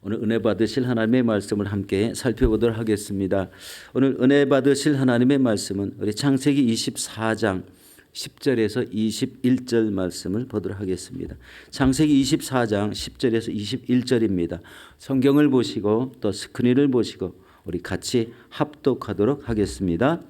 오늘 은혜 받으실 하나님의 말씀을 함께 살펴보도록 하겠습니다. 오늘 은혜 받으실 하나님의 말씀은 우리 창세기 24장 10절에서 21절 말씀을 보도록 하겠습니다. 창세기 24장 10절에서 21절입니다. 성경을 보시고 또 스크린을 보시고 우리 같이 합독하도록 하겠습니다.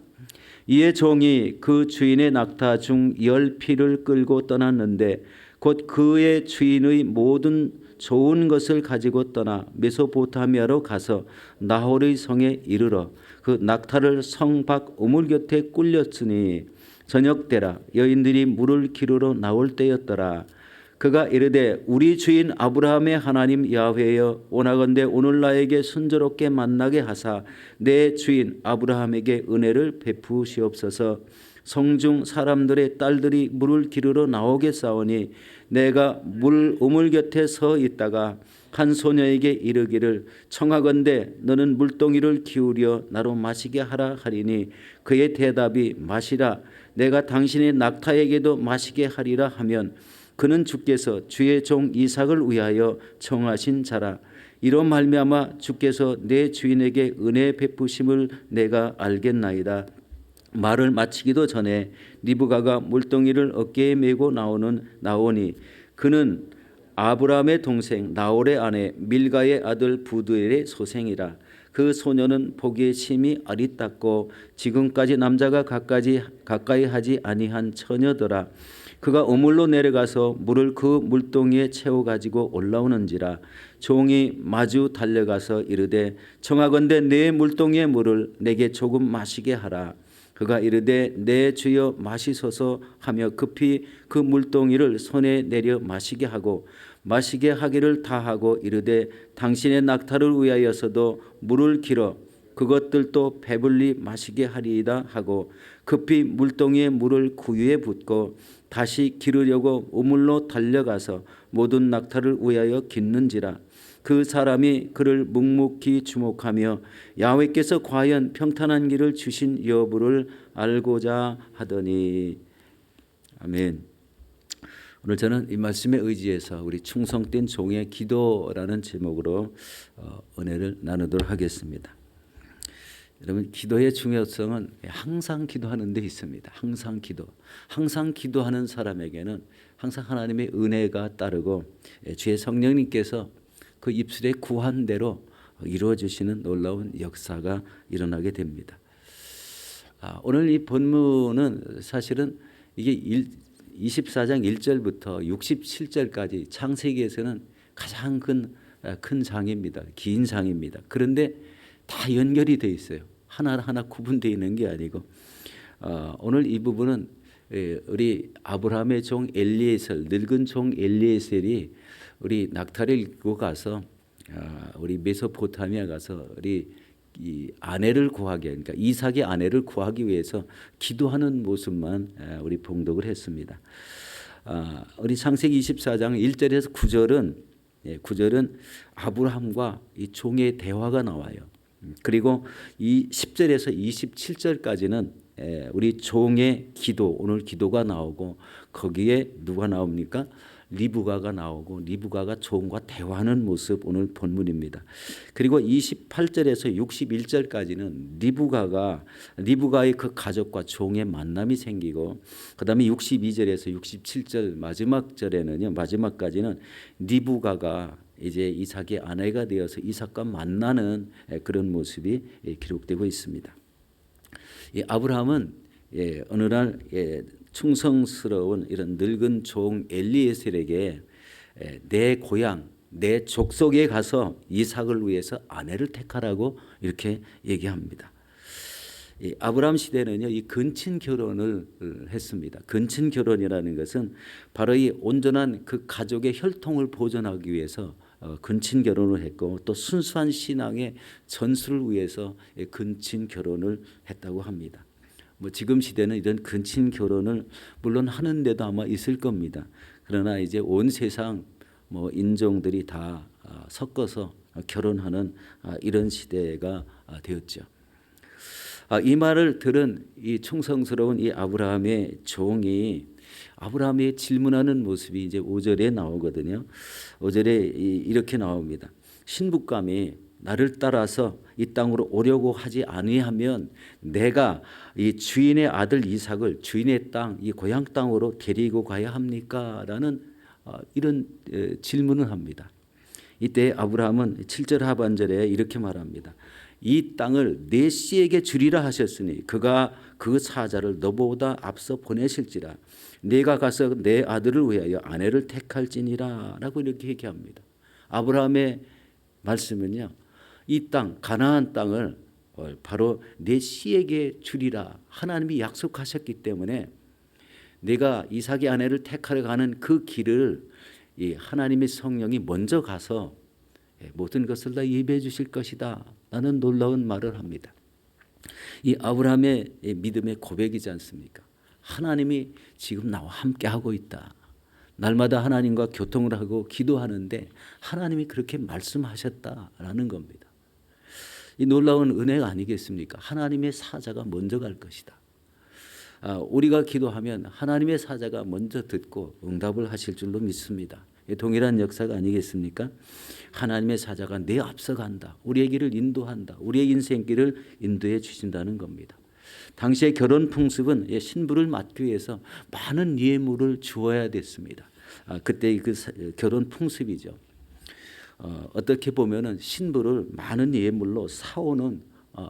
이에 종이 그 주인의 낙타 중 10匹를 끌고 떠났는데 곧 그의 주인의 모든 좋은 것을 가지고 떠나 메소포타미아로 가서 나홀의 성에 이르러 그 낙타를 성 밖 우물 곁에 꿀렸으니 저녁 때라 여인들이 물을 기르러 나올 때였더라. 그가 이르되 우리 주인 아브라함의 하나님 야훼여 원하건대 오늘 나에게 순조롭게 만나게 하사 내 주인 아브라함에게 은혜를 베푸시옵소서. 성중 사람들의 딸들이 물을 기르러 나오겠사오니 내가 우물 곁에 서 있다가 한 소녀에게 이르기를 청하건대 너는 물동이를 기울여 나로 마시게 하라 하리니 그의 대답이 마시라 내가 당신의 낙타에게도 마시게 하리라 하면 그는 주께서 주의 종 이삭을 위하여 청하신 자라. 이로 말미암아 주께서 내 주인에게 은혜 베푸심을 내가 알겠나이다. 말을 마치기도 전에 리브가가 물동이를 어깨에 메고 나오니 그는 아브라함의 동생 나홀의 아내 밀가의 아들 부두엘의 소생이라. 그 소녀는 보기에 심히 아리따고 지금까지 남자가 가까이 하지 아니한 처녀더라. 그가 우물로 내려가서 물을 그 물동이에 채워 가지고 올라오는지라. 종이 마주 달려가서 이르되 청하건대 내 물동이의 물을 내게 조금 마시게 하라. 그가 이르되 내 주여 마시소서 하며 급히 그 물동이를 손에 내려 마시게 하고 마시게 하기를 다하고 이르되 당신의 낙타를 위하여서도 물을 길어 그것들도 배불리 마시게 하리이다 하고 급히 물동이의 물을 구유에 붓고 다시 기르려고 우물로 달려가서 모든 낙타를 위하여 깃는지라. 그 사람이 그를 묵묵히 주목하며 야훼께서 과연 평탄한 길을 주신 여부를 알고자 하더니. 아멘. 오늘 저는 이 말씀에 의지해서 우리 충성된 종의 기도라는 제목으로 은혜를 나누도록 하겠습니다. 여러분, 기도의 중요성은 항상 기도하는 데 있습니다. 항상 기도하는 사람에게는 항상 하나님의 은혜가 따르고 주의 성령님께서 그 입술에 구한 대로 이루어지시는 놀라운 역사가 일어나게 됩니다. 오늘 이 본문은 사실은 이게 24장 1절부터 67절까지 창세기에서는 가장 큰 장입니다. 긴 장입니다. 그런데 다 연결이 돼 있어요. 하나하나 구분되어 있는 게 아니고 오늘 이 부분은 우리 아브라함의 종 엘리에셀, 늙은 종 엘리에셀이 우리 낙타를 입고 가서 우리 메소포타미아 가서 우리 이 아내를 구하게, 그러니까 이삭의 아내를 구하기 위해서 기도하는 모습만 우리 봉독을 했습니다. 우리 창세기 24장 1절에서 9절은 아브라함과 이 종의 대화가 나와요. 그리고 이 10절에서 27절까지는 우리 종의 기도, 오늘 기도가 나오고 거기에 누가 나옵니까? 리브가가 나오고 리브가가 종과 대화하는 모습 오늘 본문입니다. 그리고 28절에서 61절까지는 리브가의 그 가족과 종의 만남이 생기고 그다음에 62절에서 67절 마지막까지는 리브가가 이제 이삭의 아내가 되어서 이삭과 만나는 그런 모습이 기록되고 있습니다. 아브라함은 어느 날 충성스러운 이런 늙은 종 엘리에셀에게 내 고향, 내 족속에 가서 이삭을 위해서 아내를 택하라고 이렇게 얘기합니다. 아브라함 시대는요, 이 근친 결혼을 했습니다. 근친 결혼이라는 것은 바로 이 온전한 그 가족의 혈통을 보존하기 위해서 근친 결혼을 했고 또 순수한 신앙의 전수를 위해서 근친 결혼을 했다고 합니다. 지금 시대는 이런 근친 결혼을 물론 하는 데도 아마 있을 겁니다. 그러나 이제 온 세상 인종들이 다 섞어서 결혼하는 이런 시대가 되었죠. 이 말을 들은 이 충성스러운 이 아브라함의 종이 아브라함이 질문하는 모습이 이제 5절에 나오거든요. 5절에 이렇게 나옵니다. 신부감이 나를 따라서 이 땅으로 오려고 하지 아니하면 내가 이 주인의 아들 이삭을 주인의 땅, 이 고향 땅으로 데리고 가야 합니까? 라는 이런 질문을 합니다. 이때 아브라함은 7절 하반절에 이렇게 말합니다. 이 땅을 내 씨에게 주리라 하셨으니 그가 그 사자를 너보다 앞서 보내실지라 내가 가서 내 아들을 위하여 아내를 택할지니라 라고 이렇게 얘기합니다. 아브라함의 말씀은요, 이 땅 가나안 땅을 바로 내 씨에게 주리라 하나님이 약속하셨기 때문에 내가 이삭의 아내를 택하러 가는 그 길을 이 하나님의 성령이 먼저 가서 모든 것을 다 예비해 주실 것이다 라는 놀라운 말을 합니다. 이 아브라함의 믿음의 고백이지 않습니까? 하나님이 지금 나와 함께 하고 있다. 날마다 하나님과 교통을 하고 기도하는데 하나님이 그렇게 말씀하셨다라는 겁니다. 이 놀라운 은혜가 아니겠습니까? 하나님의 사자가 먼저 갈 것이다. 우리가 기도하면 하나님의 사자가 먼저 듣고 응답을 하실 줄로 믿습니다. 동일한 역사가 아니겠습니까? 하나님의 사자가 내 앞서 간다. 우리의 길을 인도한다. 우리의 인생길을 인도해 주신다는 겁니다. 당시의 결혼 풍습은 신부를 맞기 위해서 많은 예물을 주어야 됐습니다. 그때 그 결혼 풍습이죠. 어떻게 보면은 신부를 많은 예물로 사오는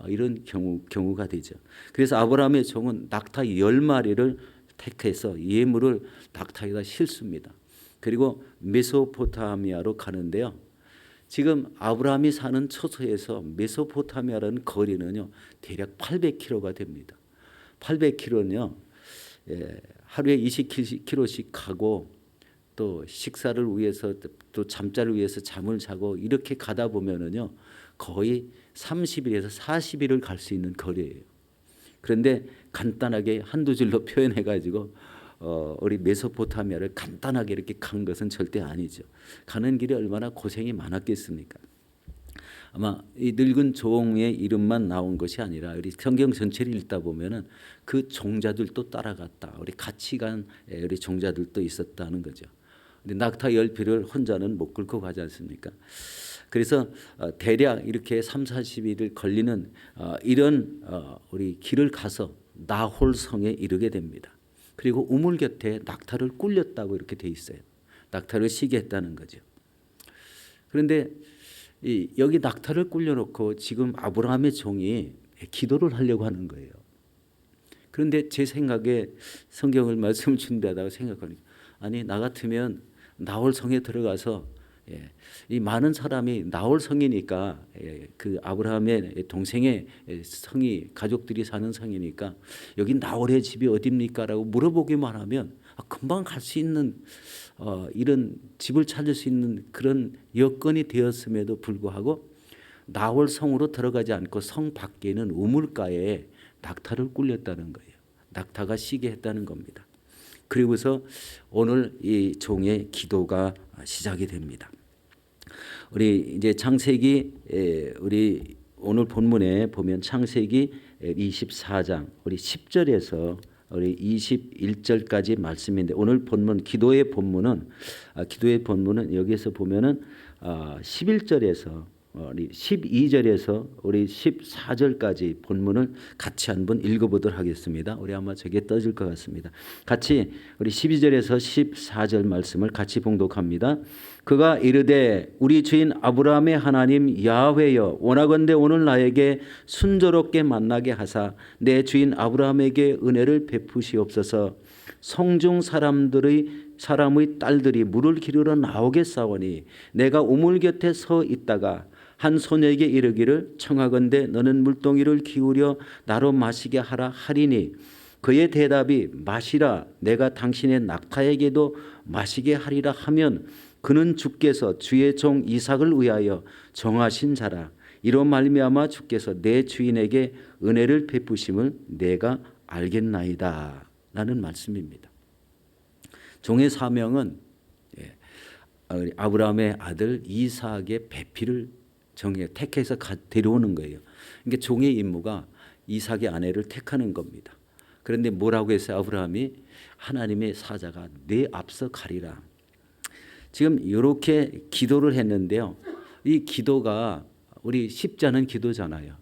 이런 경우가 되죠. 그래서 아브라함의 종은 낙타 10마리를 택해서 예물을 낙타에다 싣습니다. 그리고 메소포타미아로 가는데요. 지금 아브라함이 사는 처소에서 메소포타미아라는 거리는요, 대략 800km가 됩니다. 800km는요, 하루에 20km씩 가고 또 식사를 위해서 또 잠자를 위해서 잠을 자고 이렇게 가다 보면은요, 거의 30일에서 40일을 갈 수 있는 거리예요. 그런데 간단하게 한두 줄로 표현해 가지고 우리 메소포타미아를 간단하게 이렇게 간 것은 절대 아니죠. 가는 길에 얼마나 고생이 많았겠습니까? 아마 이 늙은 종의 이름만 나온 것이 아니라 우리 성경 전체를 읽다 보면은 그 종자들도 따라갔다. 우리 같이 간 우리 종자들도 있었다는 거죠. 근데 낙타 10피를 혼자는 못 끌고 가지 않습니까? 그래서 대략 이렇게 30-40일을 걸리는 이런 우리 길을 가서 나홀 성에 이르게 됩니다. 그리고 우물 곁에 낙타를 꿀렸다고 이렇게 돼 있어요. 낙타를 쉬게 했다는 거죠. 그런데 여기 낙타를 꿀려놓고 지금 아브라함의 종이 기도를 하려고 하는 거예요. 그런데 제 생각에 성경을 말씀을 준비하다가 생각하니까 아니 나 같으면 나홀 성에 들어가서 이 많은 사람이 나홀 성이니까 그 아브라함의 동생의 성이 가족들이 사는 성이니까 여기 나홀의 집이 어디입니까라고 물어보기만 하면 금방 갈 수 있는 이런 집을 찾을 수 있는 그런 여건이 되었음에도 불구하고 나홀 성으로 들어가지 않고 성 밖에 있는 우물가에 낙타를 꿀렸다는 거예요. 낙타가 쉬게 했다는 겁니다. 그리고서 오늘 이 종의 기도가 시작이 됩니다. 우리 이제 창세기 우리 오늘 본문에 보면 창세기 24장 우리 10절에서 우리 21절까지 말씀인데 오늘 본문 기도의 본문은 여기에서 보면은 11절에서 우리 12절에서 우리 14절까지 본문을 같이 한번 읽어보도록 하겠습니다. 우리 아마 저게 떠질 것 같습니다. 같이 우리 12절에서 14절 말씀을 같이 봉독합니다. 그가 이르되 우리 주인 아브라함의 하나님 야훼여 원하건대 오늘 나에게 순조롭게 만나게 하사 내 주인 아브라함에게 은혜를 베푸시옵소서. 성중 사람의 딸들이 물을 기르러 나오겠사오니 내가 우물 곁에 서 있다가 한 소녀에게 이르기를 청하건대 너는 물동이를 기울여 나로 마시게 하라 하리니 그의 대답이 마시라 내가 당신의 낙타에게도 마시게 하리라 하면 그는 주께서 주의 종 이삭을 위하여 정하신 자라. 이로 말미암아 주께서 내 주인에게 은혜를 베푸심을 내가 알겠나이다 라는 말씀입니다. 종의 사명은 아브라함의 아들 이삭의 배필을 택해서 데려오는 거예요. 그러니까 종의 임무가 이삭의 아내를 택하는 겁니다. 그런데 뭐라고 했어요? 아브라함이 하나님의 사자가 내 앞서 가리라. 지금 이렇게 기도를 했는데요. 이 기도가 우리 쉽지 않은 기도잖아요.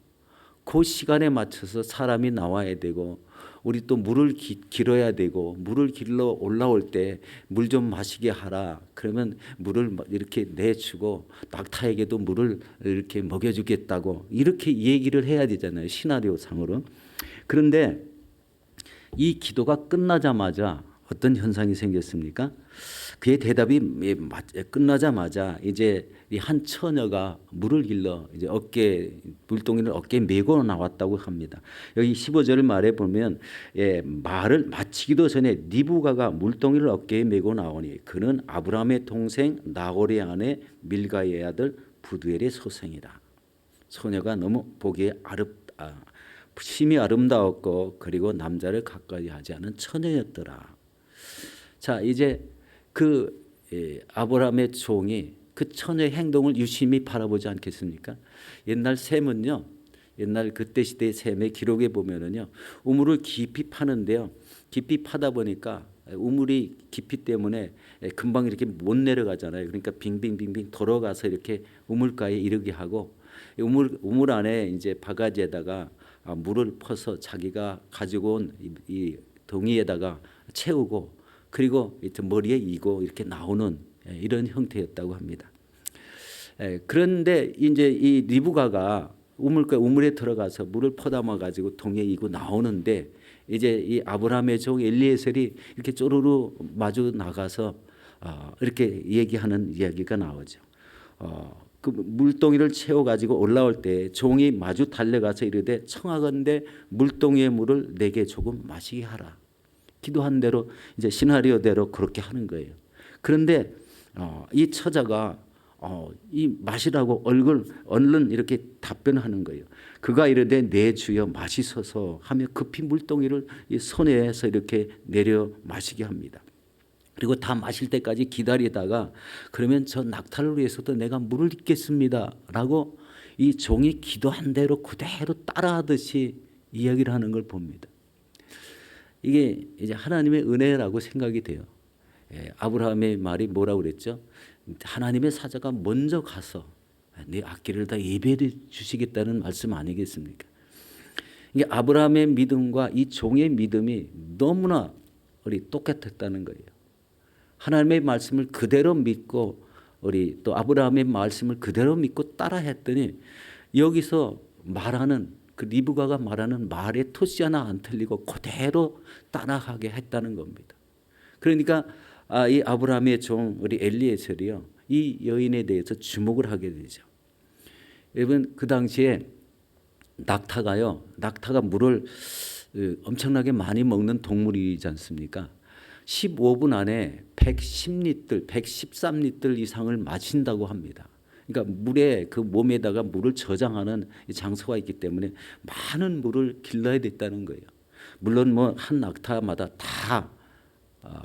그 시간에 맞춰서 사람이 나와야 되고 우리 또 물을 길어야 되고 물을 길러 올라올 때 물 좀 마시게 하라. 그러면 물을 이렇게 내주고 낙타에게도 물을 이렇게 먹여주겠다고 이렇게 얘기를 해야 되잖아요. 시나리오상으로. 그런데 이 기도가 끝나자마자 어떤 현상이 생겼습니까? 그의 대답이 끝나자마자 이제 이 한 처녀가 물을 길러 이제 물동이를 어깨에 메고 나왔다고 합니다. 여기 15절 말에 보면 말을 마치기도 전에 니부가가 물동이를 어깨에 메고 나오니 그는 아브라함의 동생 나홀의 아내 밀가의 아들 부두엘의 소생이라. 소녀가 너무 보기에 심히 아름다웠고 그리고 남자를 가까이 하지 않은 처녀였더라. 자, 이제 그 아브라함의 종이 그 처녀의 행동을 유심히 바라보지 않겠습니까? 옛날 셈은요, 옛날 그때 시대의 셈의 기록에 보면은요, 우물을 깊이 파는데요, 깊이 파다 보니까 우물이 깊이 때문에 금방 이렇게 못 내려가잖아요. 그러니까 빙빙빙빙 돌아가서 이렇게 우물가에 이르게 하고 우물 안에 이제 바가지에다가 물을 퍼서 자기가 가지고 온 이 동이에다가 채우고 그리고 머리에 이고 이렇게 나오는 이런 형태였다고 합니다. 그런데 이제 이 리브가가 우물에 들어가서 물을 퍼담아 가지고 동에 이고 나오는데 이제 이 아브라함의 종 엘리에셀이 이렇게 쪼르르 마주 나가서 이렇게 얘기하는 이야기가 나오죠. 그 물동이를 채워 가지고 올라올 때 종이 마주 달려가서 이르되 청하건대 물동이의 물을 내게 조금 마시게 하라. 기도한 대로 이제 시나리오대로 그렇게 하는 거예요. 그런데 이 처자가 이 마시라고 얼른 이렇게 답변하는 거예요. 그가 이르되 내 주여 마시소서 하며 급히 물동이를 이 손에서 이렇게 내려 마시게 합니다. 그리고 다 마실 때까지 기다리다가 그러면 저 낙타를 위해서도 내가 물을 잇겠습니다 라고 이 종이 기도한 대로 그대로 따라하듯이 이야기를 하는 걸 봅니다. 이게 이제 하나님의 은혜라고 생각이 돼요. 아브라함의 말이 뭐라고 그랬죠? 하나님의 사자가 먼저 가서 네 악기를 다 예배해 주시겠다는 말씀 아니겠습니까? 이게 아브라함의 믿음과 이 종의 믿음이 너무나 우리 똑같았다는 거예요. 하나님의 말씀을 그대로 믿고 우리 또 아브라함의 말씀을 그대로 믿고 따라했더니 여기서 말하는 그 리브가가 말하는 말에 토시 하나 안 틀리고 그대로 따라가게 했다는 겁니다. 그러니까 이 아브라함의 종 우리 엘리에셀이요, 이 여인에 대해서 주목을 하게 되죠. 여러분 그 당시에 낙타가 물을 엄청나게 많이 먹는 동물이지 않습니까? 15분 안에 110리터, 113리터 이상을 마신다고 합니다. 그러니까 물에 그 몸에다가 물을 저장하는 장소가 있기 때문에 많은 물을 길러야 됐다는 거예요. 물론 뭐 한 낙타마다 다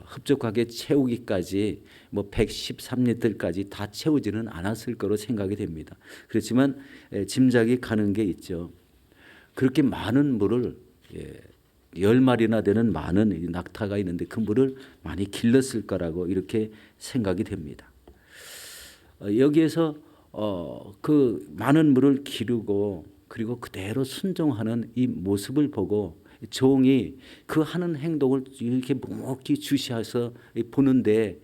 흡족하게 채우기까지 뭐 113리터까지 다 채우지는 않았을 거로 생각이 됩니다. 그렇지만 짐작이 가는 게 있죠. 그렇게 많은 물을 10마리나 되는 많은 낙타가 있는데 그 물을 많이 길렀을 거라고 이렇게 생각이 됩니다. 여기에서 그 많은 물을 기르고 그리고 그대로 순종하는 이 모습을 보고 종이 그 하는 행동을 이렇게 묵묵히 주시해서 보는데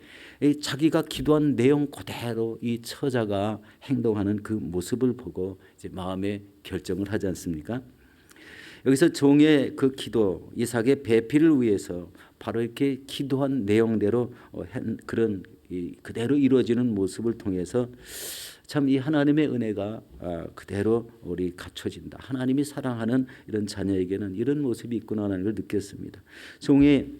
자기가 기도한 내용 그대로 이 처자가 행동하는 그 모습을 보고 이제 마음에 결정을 하지 않습니까? 여기서 종의 그 기도, 이삭의 배필을 위해서 바로 이렇게 기도한 내용대로 그런 그대로 이루어지는 모습을 통해서 참 이 하나님의 은혜가 그대로 우리 갖춰진다. 하나님이 사랑하는 이런 자녀에게는 이런 모습이 있구나라는 걸 느꼈습니다. 종의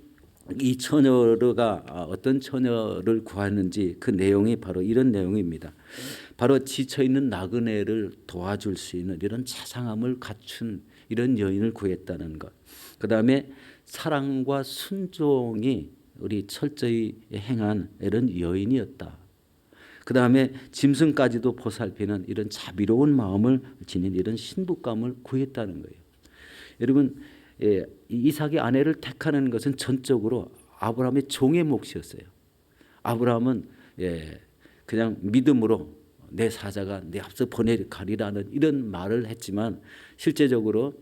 이 처녀가 어떤 처녀를 구하는지 그 내용이 바로 이런 내용입니다. 바로 지쳐있는 나그네를 도와줄 수 있는 이런 자상함을 갖춘 이런 여인을 구했다는 것. 그 다음에 사랑과 순종이 우리 철저히 행한 이런 여인이었다. 그 다음에 짐승까지도 보살피는 이런 자비로운 마음을 지닌 이런 신부감을 구했다는 거예요. 여러분 이삭의 아내를 택하는 것은 전적으로 아브라함의 종의 몫이었어요. 아브라함은 그냥 믿음으로 내 사자가 내 앞서 보내가리라는 이런 말을 했지만 실제적으로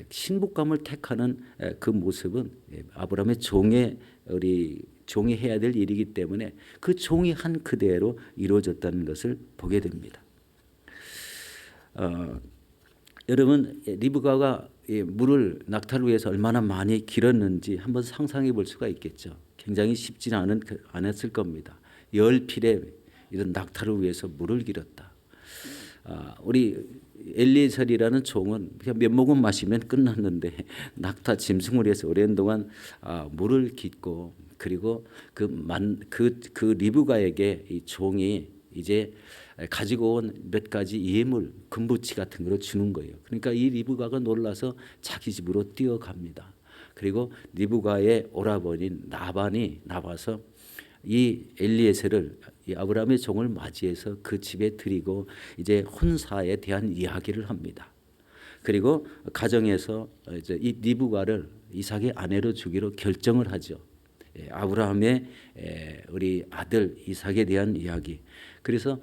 신복감을 택하는 그 모습은 아브라함의 종이 해야 될 일이기 때문에 그 종이 한 그대로 이루어졌다는 것을 보게 됩니다. 여러분 리브가가 낙타를 위해서 얼마나 많이 길었는지 한번 상상해 볼 수가 있겠죠. 굉장히 쉽지는 않았을 겁니다. 10필에 이런 낙타를 위해서 물을 길었다. 우리 엘리에셀이라는 종은 그냥 몇 모금 마시면 끝났는데 낙타 짐승을 위해서 오랜 동안 물을 깃고 그리고 그 리브가에게 이 종이 이제 가지고 온 몇 가지 예물, 금부치 같은 걸 주는 거예요. 그러니까 이 리브가가 놀라서 자기 집으로 뛰어갑니다. 그리고 리브가의 오라버니 나반이 나와서 이 엘리에셀을 이 아브라함의 종을 맞이해서 그 집에 들이고 이제 혼사에 대한 이야기를 합니다. 그리고 가정에서 이제 이 리브가를 이삭의 아내로 주기로 결정을 하죠. 아브라함의 우리 아들 이삭에 대한 이야기. 그래서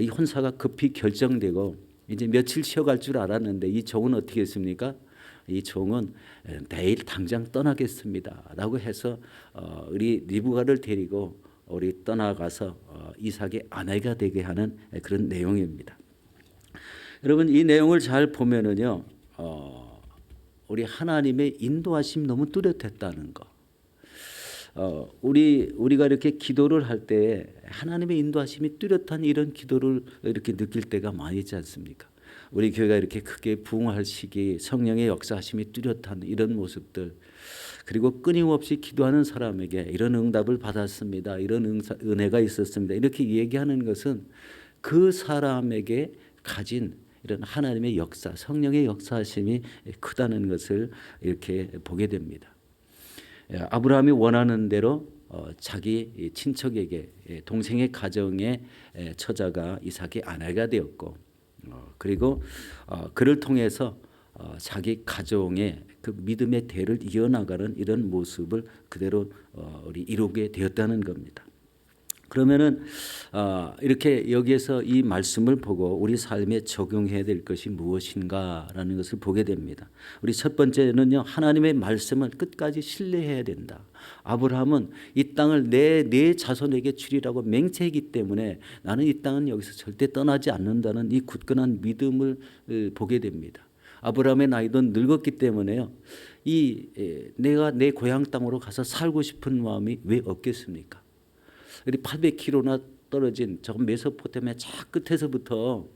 이 혼사가 급히 결정되고 이제 며칠 쉬어갈 줄 알았는데 이 종은 어떻게 했습니까? 이 종은 내일 당장 떠나겠습니다라고 해서 우리 리브가를 데리고 우리 떠나가서 이삭의 아내가 되게 하는 그런 내용입니다. 여러분 이 내용을 잘 보면은요, 우리 하나님의 인도하심이 너무 뚜렷했다는 거. 우리가 이렇게 기도를 할 때 하나님의 인도하심이 뚜렷한 이런 기도를 이렇게 느낄 때가 많이 있지 않습니까? 우리 교회가 이렇게 크게 부흥할 시기 성령의 역사하심이 뚜렷한 이런 모습들, 그리고 끊임없이 기도하는 사람에게 이런 응답을 받았습니다, 이런 은혜가 있었습니다, 이렇게 얘기하는 것은 그 사람에게 가진 이런 하나님의 역사, 성령의 역사하심이 크다는 것을 이렇게 보게 됩니다. 아브라함이 원하는 대로 자기 친척에게 동생의 가정의 처자가 이삭의 아내가 되었고, 그리고 그를 통해서 자기 가정의 그 믿음의 대를 이어나가는 이런 모습을 그대로 우리 이루게 되었다는 겁니다. 그러면은 이렇게 여기에서 이 말씀을 보고 우리 삶에 적용해야 될 것이 무엇인가라는 것을 보게 됩니다. 우리 첫 번째는요, 하나님의 말씀을 끝까지 신뢰해야 된다. 아브라함은 이 땅을 내 자손에게 주리라고 맹세했기 때문에 나는 이 땅은 여기서 절대 떠나지 않는다는 이 굳건한 믿음을 보게 됩니다. 아브라함의 나이도 늙었기 때문에요, 내가 내 고향 땅으로 가서 살고 싶은 마음이 왜 없겠습니까? 800km나 떨어진 저 메소포타미아 저 끝에서부터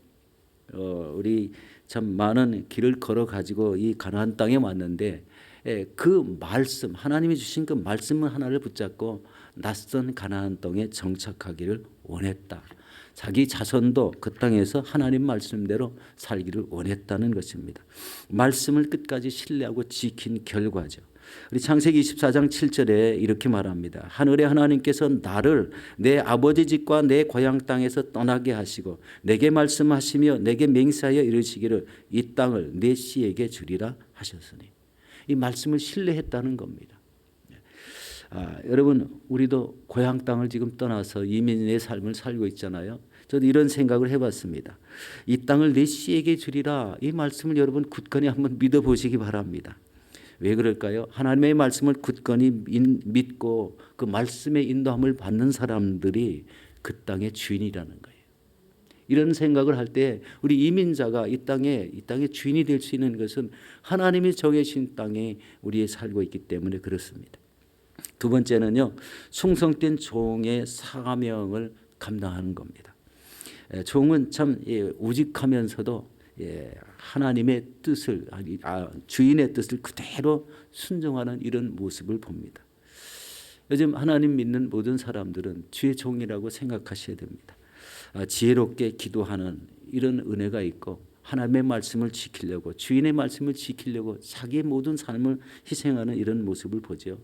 우리 참 많은 길을 걸어 가지고 이 가나안 땅에 왔는데 그 말씀, 하나님이 주신 그 말씀 하나를 붙잡고 낯선 가나안 땅에 정착하기를 원했다. 자기 자손도 그 땅에서 하나님 말씀대로 살기를 원했다는 것입니다. 말씀을 끝까지 신뢰하고 지킨 결과죠. 우리 창세기 24장 7절에 이렇게 말합니다. 하늘의 하나님께서 나를 내 아버지 집과 내 고향 땅에서 떠나게 하시고 내게 말씀하시며 내게 맹세하여 이르시기를 이 땅을 내 씨에게 주리라 하셨으니, 이 말씀을 신뢰했다는 겁니다. 여러분 우리도 고향 땅을 지금 떠나서 이민의 삶을 살고 있잖아요. 저도 이런 생각을 해봤습니다. 이 땅을 내 씨에게 주리라, 이 말씀을 여러분 굳건히 한번 믿어보시기 바랍니다. 왜 그럴까요? 하나님의 말씀을 굳건히 믿고 그 말씀의 인도함을 받는 사람들이 그 땅의 주인이라는 거예요. 이런 생각을 할 때 우리 이민자가 이 땅의 주인이 될 수 있는 것은 하나님이 정해진 땅에 우리에 살고 있기 때문에 그렇습니다. 두 번째는요, 충성된 종의 사명을 감당하는 겁니다. 종은 참 우직하면서도 하나님의 뜻을, 주인의 뜻을 그대로 순종하는 이런 모습을 봅니다. 요즘 하나님 믿는 모든 사람들은 주의 종이라고 생각하셔야 됩니다. 지혜롭게 기도하는 이런 은혜가 있고 하나님의 말씀을 지키려고, 주인의 말씀을 지키려고 자기의 모든 삶을 희생하는 이런 모습을 보죠.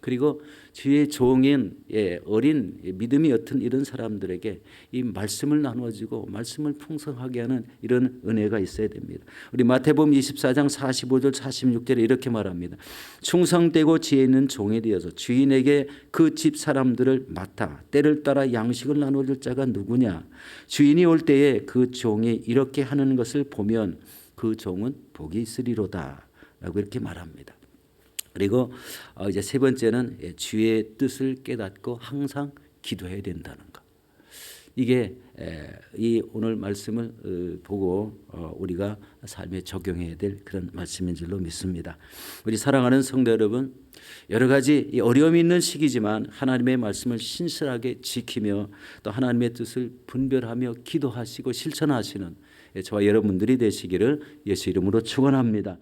그리고 주의 종인 어린 믿음이 옅은 이런 사람들에게 이 말씀을 나누어지고 말씀을 풍성하게 하는 이런 은혜가 있어야 됩니다. 우리 마태복음 24장 45절 46절에 이렇게 말합니다. 충성되고 지혜 있는 종이 되어서 주인에게 그 집 사람들을 맡아 때를 따라 양식을 나눠줄 자가 누구냐. 주인이 올 때에 그 종이 이렇게 하는 것을 보면 그 종은 복이 있으리로다 라고 이렇게 말합니다. 그리고 이제 세 번째는 주의 뜻을 깨닫고 항상 기도해야 된다는 것. 이게 이 오늘 말씀을 보고 우리가 삶에 적용해야 될 그런 말씀인 줄로 믿습니다. 우리 사랑하는 성도 여러분, 여러 가지 어려움이 있는 시기지만 하나님의 말씀을 신실하게 지키며 또 하나님의 뜻을 분별하며 기도하시고 실천하시는 저와 여러분들이 되시기를 예수 이름으로 축원합니다.